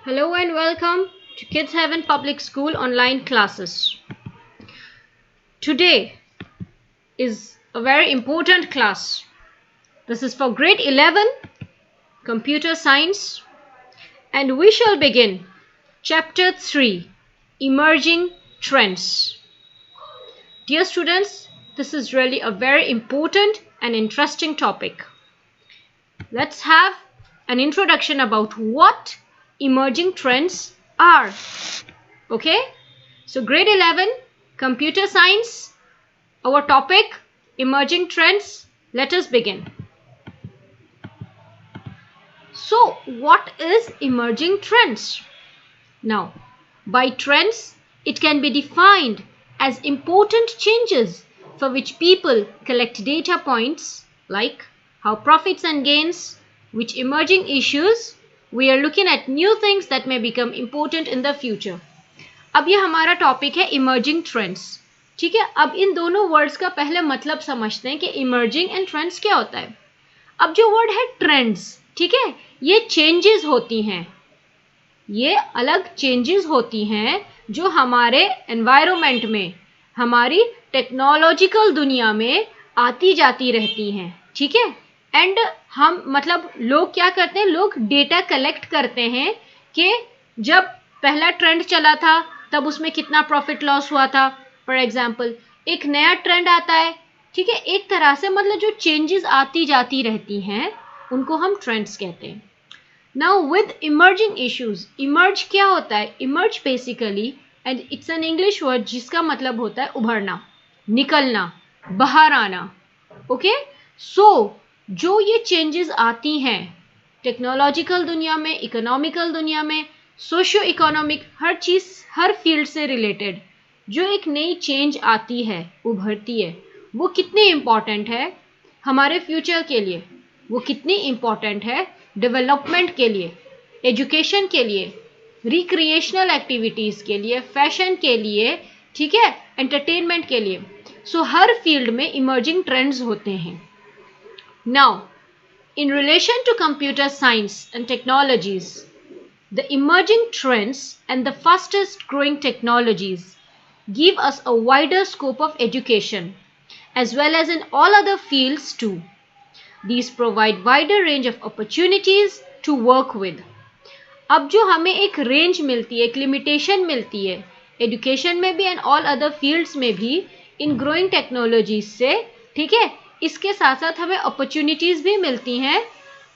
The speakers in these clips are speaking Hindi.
Hello and welcome to Kids Heaven Public School online classes. Today is a very important class. This is for grade 11, Computer Science, and we shall begin Chapter 3, Emerging Trends. Dear students, this is really a very important and interesting topic. Let's have an introduction about what emerging trends are. Okay, so grade 11 computer science, our topic emerging trends. Let us begin. So what is emerging trends? Now, by trends it can be defined as important changes for which people collect data points, like how profits and gains, which emerging issues. We are looking at new things that may become important in the future. अब ये हमारा टॉपिक है इमर्जिंग ट्रेंड्स. ठीक है, अब इन दोनों वर्ड्स का पहले मतलब समझते हैं कि इमर्जिंग एंड ट्रेंड्स क्या होता है. अब जो वर्ड है ट्रेंड्स, ठीक है, ये चेंजेस होती हैं, ये अलग चेंजेस होती हैं जो हमारे एनवायरनमेंट में, हमारी टेक्नोलॉजिकल दुनिया में आती जाती रहती हैं. ठीक है, एंड हम मतलब लोग क्या करते हैं, लोग डेटा कलेक्ट करते हैं कि जब पहला ट्रेंड चला था तब उसमें कितना प्रॉफिट लॉस हुआ था. फॉर एग्जांपल एक नया ट्रेंड आता है, ठीक है, एक तरह से मतलब जो चेंजेस आती जाती रहती हैं उनको हम ट्रेंड्स कहते हैं. Now with emerging issues, emerge क्या होता है? Emerge basically and it's an English word जिसका मतलब होता है उभरना, निकलना, बाहर आना. ओके, सो जो ये चेंजेस आती हैं टेक्नोलॉजिकल दुनिया में, इकोनॉमिकल दुनिया में, सोशियो इकोनॉमिक, हर चीज़, हर फील्ड से रिलेटेड जो एक नई चेंज आती है, उभरती है, वो कितनी इम्पॉर्टेंट है हमारे फ्यूचर के लिए, वो कितनी इम्पॉर्टेंट है डेवलपमेंट के लिए, एजुकेशन के लिए, रिक्रिएशनल एक्टिविटीज़ के लिए, फैशन के लिए, ठीक है, एंटरटेनमेंट के लिए. सो हर फील्ड में इमर्जिंग ट्रेंड्स होते हैं. Now, in relation to computer science and technologies, the emerging trends and the fastest growing technologies give us a wider scope of education as well as in all other fields too. These provide wider range of opportunities to work with. अब जो हमें एक रेंज मिलती है, एक लिमिटेशन मिलती है एजुकेशन में भी एंड ऑल अदर फील्ड्स में भी इन ग्रोइंग टेक्नोलॉजीज से, ठीक है, इसके साथ साथ हमें अपॉर्चुनिटीज़ भी मिलती हैं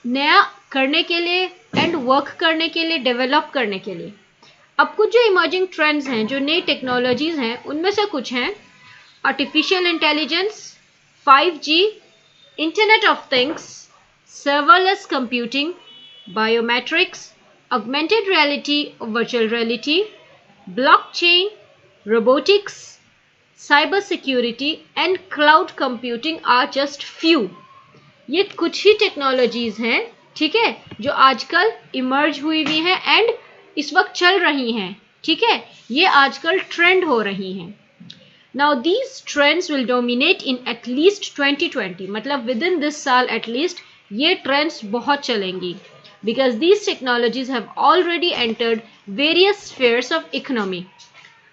नया करने के लिए एंड वर्क करने के लिए, डेवलप करने के लिए. अब कुछ जो इमर्जिंग ट्रेंड्स हैं, जो नई टेक्नोलॉजीज़ हैं, उनमें से कुछ हैं artificial intelligence, 5G, internet of things, serverless computing, biometrics, augmented reality और virtual reality, blockchain, robotics, cyber security and cloud computing are just few. ये कुछ ही टेक्नोलॉजीज हैं, ठीक है, जो आजकल इमर्ज हुई हुई हैं एंड इस वक्त चल रही हैं. ठीक है, ये आजकल ट्रेंड हो रही हैं. Now these trends will dominate in at least 2020, मतलब विद इन दिस साल एटलीस्ट ये ट्रेंड्स बहुत चलेंगी, because these technologies have already entered various spheres of economy.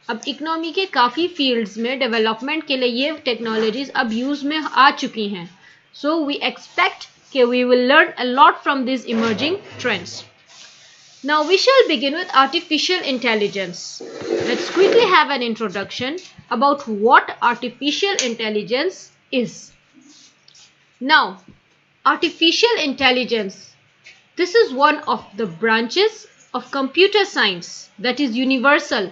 अब इकोनॉमी के काफ़ी फील्ड्स में डेवलपमेंट के लिए ये टेक्नोलॉजीज अब यूज़ में आ चुकी हैं. सो वी एक्सपेक्ट कि we will learn a lot from this emerging trends. Now we shall begin with artificial intelligence. Let's quickly have an introduction about what artificial intelligence is. Now artificial intelligence, this is one of the branches of computer science that is universal.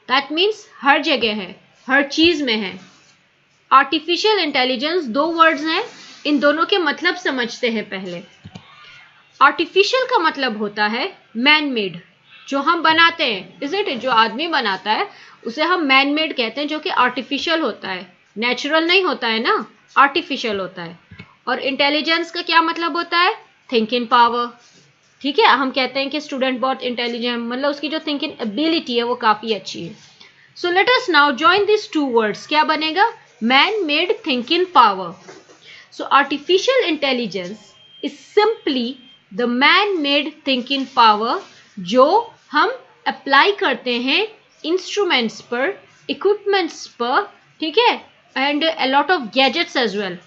That means हर जगह है, हर चीज़ में है. आर्टिफिशियल इंटेलिजेंस दो वर्ड्स हैं, इन दोनों के मतलब समझते हैं पहले. आर्टिफिशियल का मतलब होता है मैन मेड, जो हम बनाते हैं, इज इट, जो आदमी बनाता है उसे हम मैन मेड कहते हैं, जो कि आर्टिफिशियल होता है, नेचुरल नहीं होता है ना, आर्टिफिशियल होता है. और इंटेलिजेंस का क्या मतलब होता है? Thinking power. ठीक है, हम कहते हैं कि स्टूडेंट बहुत इंटेलिजेंट, मतलब उसकी जो थिंकिंग एबिलिटी है वो काफ़ी अच्छी है. So let us now join this two words. क्या बनेगा? Man made thinking power. So artificial intelligence is simply the man made thinking power जो हम अप्लाई करते हैं इंस्ट्रूमेंट्स पर, इक्विपमेंट्स पर, ठीक है, and a lot of gadgets as well.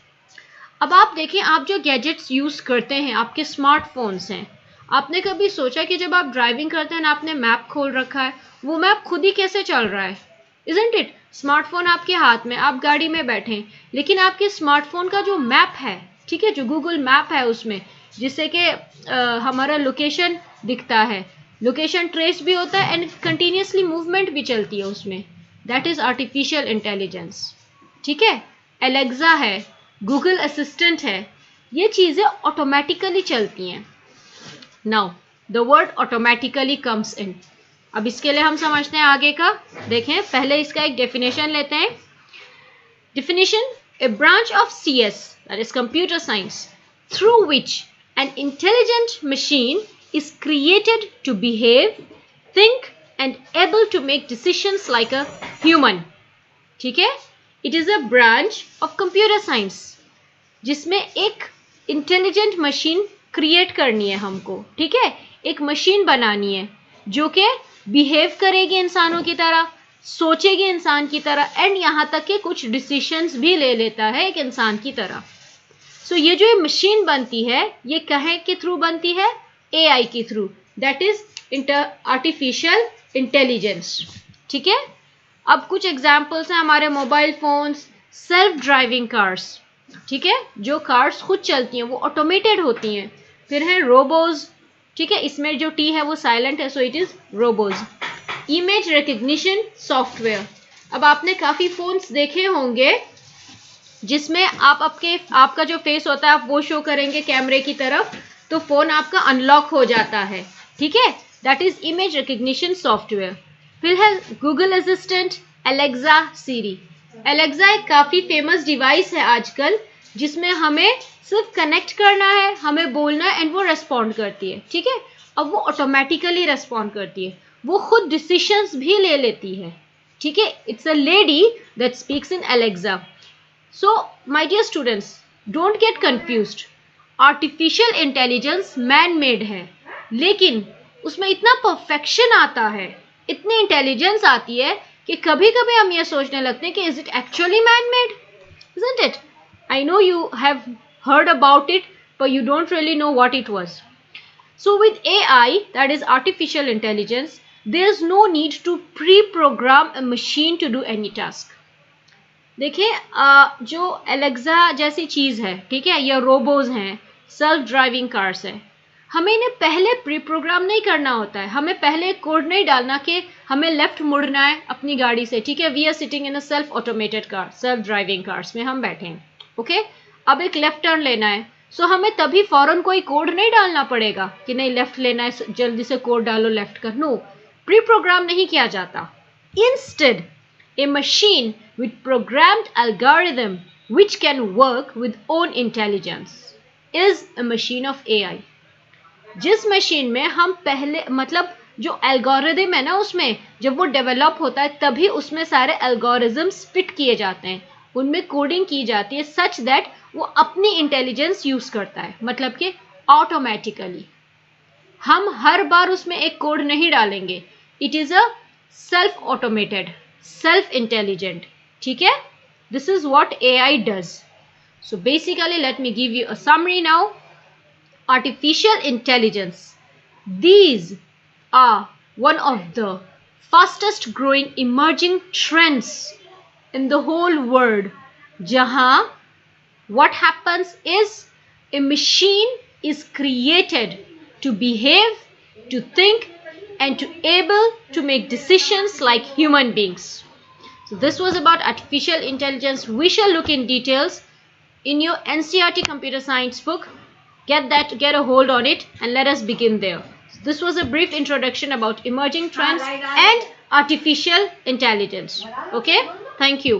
अब आप देखें, आप जो गैजेट्स यूज़ करते हैं, आपके स्मार्टफोन्स हैं, आपने कभी सोचा कि जब आप ड्राइविंग करते हैं ना, आपने मैप खोल रखा है, वो मैप खुद ही कैसे चल रहा है? Isn't it? स्मार्टफोन आपके हाथ में, आप गाड़ी में बैठे हैं, लेकिन आपके स्मार्टफोन का जो मैप है, ठीक है, जो गूगल मैप है उसमें, जिससे कि हमारा लोकेशन दिखता है, लोकेशन ट्रेस भी होता है एंड कंटिन्यूसली मूवमेंट भी चलती है उसमें, दैट इज आर्टिफिशियल इंटेलिजेंस। ठीक है, एलेक्सा है, गूगल असिस्टेंट है, ये चीज़ें ऑटोमेटिकली चलती हैं। Now the word automatically comes in. अब इसके लिए हम समझते हैं आगे का। देखें, पहले इसका एक डेफिनेशन लेते हैं। Definition: A branch of CS, that is computer science, through which an intelligent machine is created to behave, think and able to make decisions like a human. ठीक है, it is a branch of computer science जिसमें एक इंटेलिजेंट मशीन क्रिएट करनी है हमको। ठीक है, एक मशीन बनानी है जो कि बिहेव करेगी इंसानों की तरह, सोचेगी इंसान की तरह, एंड यहाँ तक कि कुछ डिसीशंस भी ले लेता है एक इंसान की तरह। सो ये जो मशीन बनती है, ये कहे के थ्रू बनती है? AI के through, that is artificial intelligence. ठीक है, अब कुछ एग्जाम्पल्स हैं हमारे mobile phones, self driving cars, ठीक है, जो कार्स खुद चलती हैं, वो ऑटोमेटेड होती हैं। फिर है रोबोज, ठीक है, इसमें जो टी है वो साइलेंट है, so it is robots. Image recognition software, अब आपने काफ़ी फोन्स देखे होंगे जिसमें आपका जो फेस होता है आप वो शो करेंगे कैमरे की तरफ, तो फोन आपका अनलॉक हो जाता है। ठीक है, that is image recognition software. फिर है गूगल असिस्टेंट, एलेक्सा, सीरी। एलेक्सा एक काफ़ी फेमस डिवाइस है आजकल, जिसमें हमें सिर्फ कनेक्ट करना है, हमें बोलना है एंड वो रेस्पॉन्ड करती है। ठीक है, अब वो ऑटोमेटिकली रेस्पॉन्ड करती है, वो खुद डिसीशंस भी ले लेती है। ठीक है, it's a lady that speaks in Alexa. So my dear students, don't get confused. Artificial intelligence man made है, लेकिन उसमें इतना परफेक्शन आता है, इतनी इंटेलिजेंस आती है कि कभी कभी हम ये सोचने लगते हैं कि is it actually man made, isn't it? I know you have heard about it, but you don't really know what it was. So with AI, that is artificial intelligence, there's no need to pre-program a machine to do any task. देखिए, जो एलेक्सा जैसी चीज़ है, ठीक है, या रोबोज हैं, सेल्फ ड्राइविंग कार्स है, हमें इन्हें पहले प्री प्रोग्राम नहीं करना होता है, हमें पहले कोड नहीं डालना कि हमें लेफ्ट मुड़ना है अपनी गाड़ी से। ठीक है, we are sitting in a self automated car, self driving cars में हम बैठे हैं, ओके, अब एक लेफ्ट टर्न लेना है, सो हमें तभी फौरन कोई कोड नहीं डालना पड़ेगा कि नहीं लेफ्ट लेना है, जल्दी से कोड डालो लेफ्ट कर। नो, प्री प्रोग्राम नहीं किया जाता। Instead a machine with programmed algorithm which can work with own intelligence is a machine of AI. जिस मशीन में हम पहले, मतलब जो एल्गोरिदम है ना, उसमें जब वो डेवलप होता है तभी उसमें सारे एल्गोरिदम्स फिट किए जाते हैं, उनमें कोडिंग की जाती है सच दैट वो अपनी इंटेलिजेंस यूज करता है, मतलब कि ऑटोमेटिकली। हम हर बार उसमें एक कोड नहीं डालेंगे, it is a self automated, self intelligent. ठीक है, this is what AI does. So basically let me give you a summary now. Artificial intelligence, these are one of the fastest growing emerging trends in the whole world, jahan what happens is a machine is created to behave, to think and to able to make decisions like human beings. So this was about artificial intelligence. We shall look in details in your NCERT computer science book. Get a hold on it and let us begin there. This was a brief introduction about emerging trends and artificial intelligence. Okay, thank you.